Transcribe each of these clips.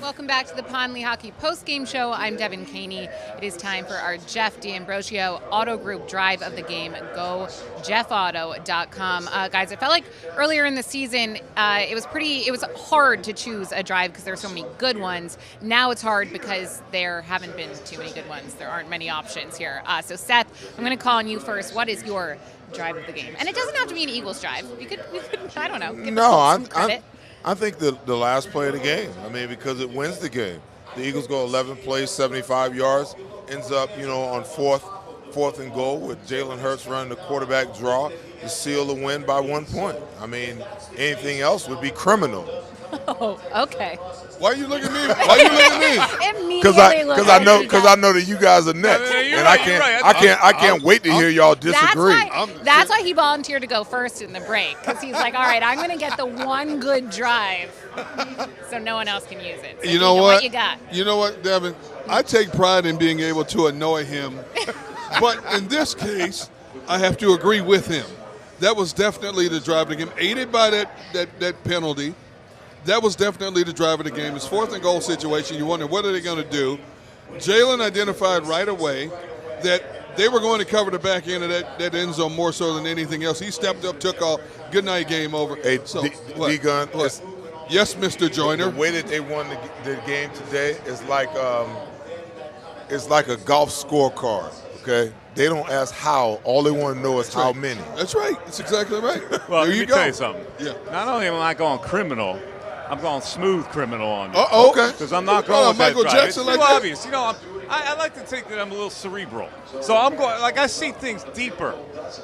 Welcome back to the Pond Lehocky Postgame Show. I'm Devan Kaney. It is time for our Jeff D'Ambrosio Auto Group Drive of the Game. Go JeffAuto.com. Guys, I felt like earlier in the season, it was hard to choose a drive because there are so many good ones. Now it's hard because there haven't been too many good ones. There aren't many options here. So Seth, I'm going to call on you first. What is your drive of the game? And it doesn't have to be an Eagles drive. You could I don't know. Give some credit. I think the last play of the game. I mean, because it wins the game. The Eagles go 11 plays, 75 yards, ends up, on fourth and goal with Jalen Hurts running the quarterback draw to seal the win by 1 point. I mean, anything else would be criminal. Oh, okay. Why are you looking at me? Why are you looking at me? Because I know that you guys are next, and I can't wait to hear y'all disagree. That's why he volunteered to go first in the break, because he's like, all right, I'm going to get the one good drive, so no one else can use it. So you know what? You got? You know what, Devin? I take pride in being able to annoy him, but in this case, I have to agree with him. That was definitely the drive of the game, aided by that penalty. That was definitely the drive of the game. It's 4th and goal situation. You wonder, what are they going to do? Jalen identified right away that they were going to cover the back end of that end zone more so than anything else. He stepped up, took off. Good night, game over. Hey, Gunn. Yes, Mr. Joyner. The way that they won the game today is like a golf scorecard, okay? They don't ask how. All they want to know is how many. That's right. That's exactly right. Well, there let me tell you something. Yeah. Not only am I going criminal, I'm going smooth criminal on you. Okay. Because I'm not going with Michael that drive. Jackson It's like too that? obvious. I like to think that I'm a little cerebral. So I'm going, I see things deeper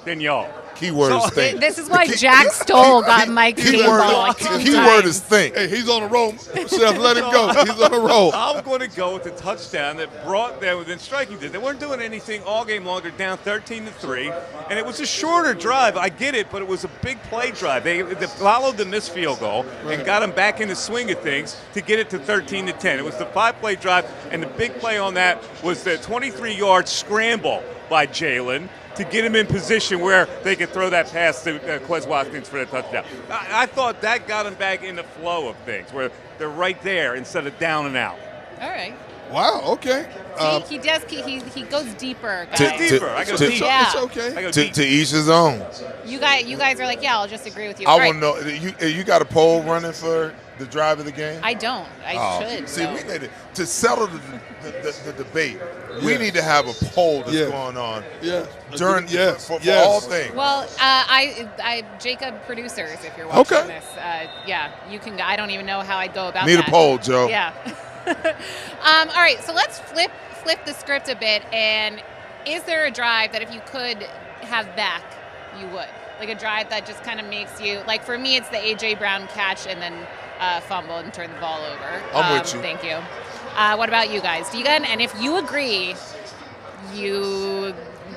than y'all. Keyword is think. This is why Jack Stoll got Mike's game ball. Keyword is think. Hey, he's on a roll. Seth, let him go. He's on a roll. I'm going to go with the touchdown that brought them within striking distance. They weren't doing anything all game long. They're down 13-3, and it was a shorter drive. I get it, but it was a big play drive. They followed the missed field goal and got them back in the swing of things to get it to 13-10. It was the 5-play drive, and the big play on that was the 23-yard scramble by Jalen to get him in position where they could throw that pass to Quez Watkins for the touchdown. I thought that got him back in the flow of things, where they're right there instead of down and out. All right. Wow, okay. He does. He goes deeper. Guys. I go deep. Yeah. It's okay. I go deep. To each his own. You guys are like, yeah, I'll just agree with you. I want to know, you got a poll running for the drive of the game? I don't. I should. See, so. we need to settle the debate. We need to have a poll that's going on during for all things. Well, I JAKIB producers, if you're watching this, you can. I don't even know how I'd go about Need that. a poll, Joe. Yeah. All right, so let's flip the script a bit. And is there a drive that if you could have back, you would? Like a drive that just kind of makes you, like for me, it's the A.J. Brown catch and then fumble and turn the ball over. I'm with you. Thank you. What about you guys? Devan? And if you agree,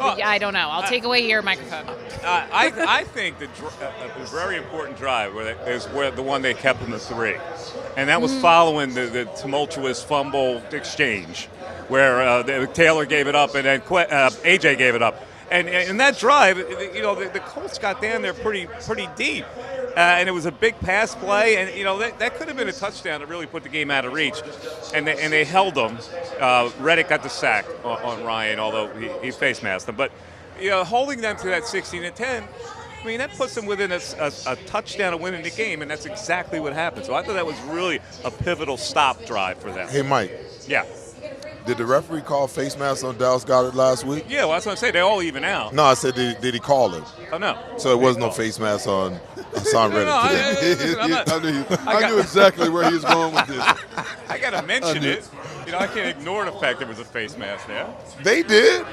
I don't know. I'll take away your microphone. I think the very important drive is where the one they kept in the 3. And that was following the tumultuous fumble exchange where Taylor gave it up and then A.J. gave it up. And in that drive, the Colts got down there pretty deep. And it was a big pass play, and that could have been a touchdown to really put the game out of reach. And they held them. Reddick got the sack on Ryan, although he face masked them. But holding them to that 16-10, I mean, that puts them within a touchdown of winning the game, and that's exactly what happened. So I thought that was really a pivotal stop drive for them. Hey, Mike. Yeah. Did the referee call face mask on Dallas Goedert last week? Yeah, well, that's what I'm saying. They all even out. No, I said, did he call it? Oh, no. So it was no face mask on Hassan Reddick today. I knew exactly where he was going with this. I got to mention it. I can't ignore the fact there was a face mask there. They did.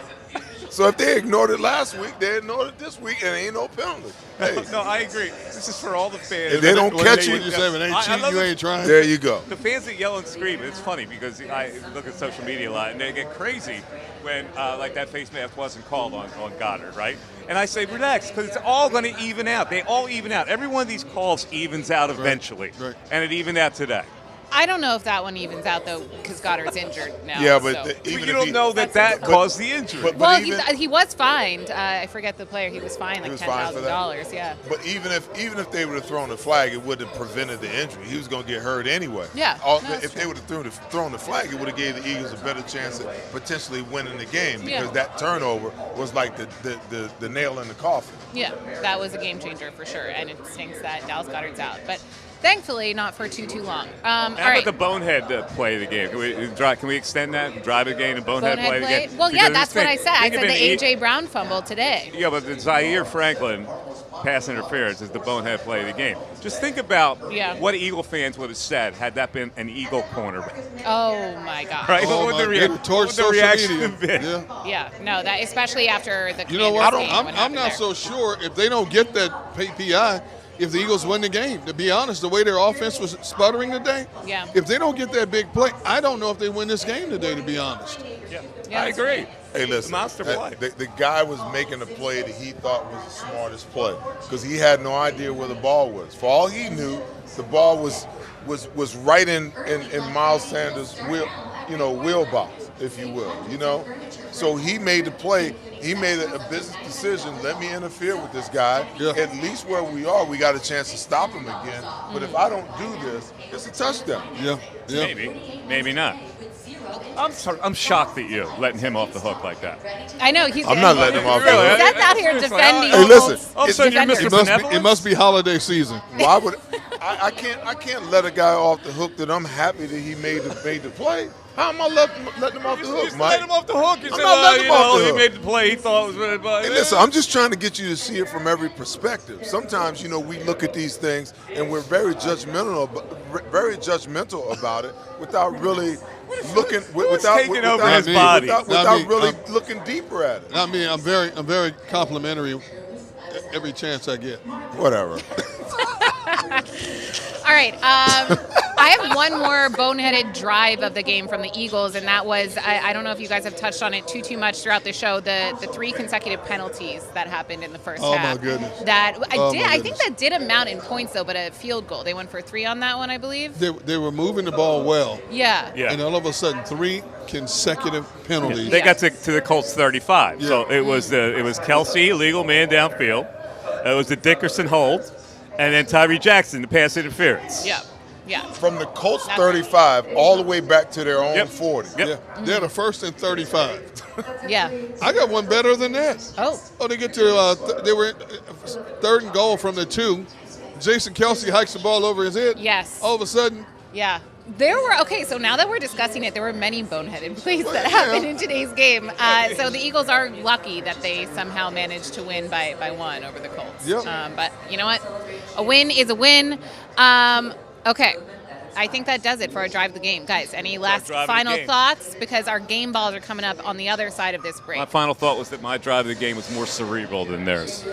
So if they ignored it last week, they ignored it this week, and ain't no penalty. Hey. No, I agree. This is for all the fans. If they don't catch you, you say if it ain't cheating, you ain't trying. There you go. The fans that yell and scream, it's funny because I look at social media a lot, and they get crazy when like that face mask wasn't called on Goddard, right? And I say, relax, because it's all going to even out. They all even out. Every one of these calls evens out eventually. Right. And it evened out today. I don't know if that one evens out, though, because Goddard's injured now. Yeah, but so. even you if don't know that caused the injury. Well, even, he was fined. I forget the player. He was fined like $10,000. Yeah. But even if they would have thrown the flag, it would have prevented the injury. He was going to get hurt anyway. Yeah. If they would have thrown the flag, it would have gave the Eagles a better chance of potentially winning the game because that turnover was like the nail in the coffin. Yeah, that was a game changer for sure, and it stinks that Dallas Goedert's out. But thankfully, not for too long. How about the bonehead play of the game? Can we extend that? Drive the game and bonehead play of the game? Well, because that's what I said. I said the A.J. E- Brown fumble today. Yeah, but the Zaire Franklin pass interference is the bonehead play of the game. Just think about what Eagle fans would have said had that been an Eagle cornerback. Oh, my God. Right? Oh, What would towards the social reaction media. have been? Yeah, no, that especially after the You know what? Commanders game, I'm not so sure if they don't get that PI, if the Eagles win the game. To be honest, the way their offense was sputtering today, if they don't get that big play, I don't know if they win this game today, to be honest. I agree. Hey, listen, Monster play. The guy was making a play that he thought was the smartest play because he had no idea where the ball was. For all he knew, the ball was right in Miles Sanders' wheelbox, if you will. So he made the play. He made a business decision. Let me interfere with this guy. Yeah. At least where we are, we got a chance to stop him again. But if I don't do this, it's a touchdown. Yeah. Maybe not. I'm shocked at you letting him off the hook like that. I know. I'm not letting him off the hook. Seth's out here defending. Hey, listen. All of a sudden you're Mr. Benevolence? It must be holiday season. Why would I can't let a guy off the hook that I'm happy that he made the play. How am I letting him off the hook, Just Mike? let him off the hook. You I'm said, not letting him off the he hook. made the play. He thought it was. Hey, listen, I'm just trying to get you to see it from every perspective. Sometimes, we look at these things and we're very judgmental about it without really looking without really looking deeper at it. I mean, I'm very complimentary every chance I get. Whatever. All right. I have one more boneheaded drive of the game from the Eagles, and that was, I don't know if you guys have touched on it too much throughout the show, the 3 consecutive penalties that happened in the first half. Oh, my goodness. I think that did amount in points, though, but a field goal. They went for 3 on that one, I believe. They were moving the ball well. Yeah. And all of a sudden, 3 consecutive penalties. They got to the Colts 35. So it was Kelsey, illegal man downfield. It was the Dickerson hold, and then Tyree Jackson, the pass interference. Yeah. From the Colts 35 all the way back to their own 40. Yep. Yeah. They're the first and 35. Yeah. I got one better than that. Oh, They get to they were 3rd and goal from the 2. Jason Kelsey hikes the ball over his head. Yes. All of a sudden. Yeah. So now that we're discussing it, there were many boneheaded plays that happened in today's game. So the Eagles are lucky that they somehow managed to win by 1 over the Colts. Yep. But you know what? A win is a win. Okay. I think that does it for our drive of the game. Guys, any last final thoughts? Because our game balls are coming up on the other side of this break. My final thought was that my drive of the game was more cerebral than theirs.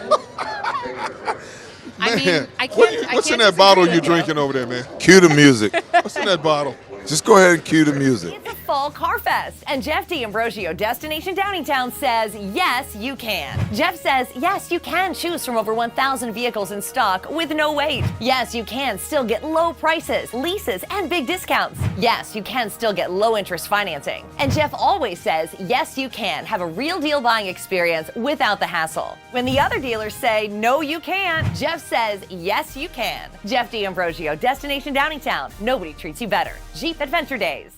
I mean, I can't. What's in that bottle you drinking over there, man? Cue the music. What's in that bottle? Just go ahead and cue the music. It's a fall car fest, and Jeff D'Ambrosio, Destination Downingtown, says, yes, you can. Jeff says, yes, you can choose from over 1,000 vehicles in stock with no wait. Yes, you can still get low prices, leases, and big discounts. Yes, you can still get low interest financing. And Jeff always says, yes, you can have a real deal buying experience without the hassle. When the other dealers say, no, you can't, Jeff says, yes, you can. Jeff D'Ambrosio, Destination Downingtown. Nobody treats you better. Jeep Adventure Days.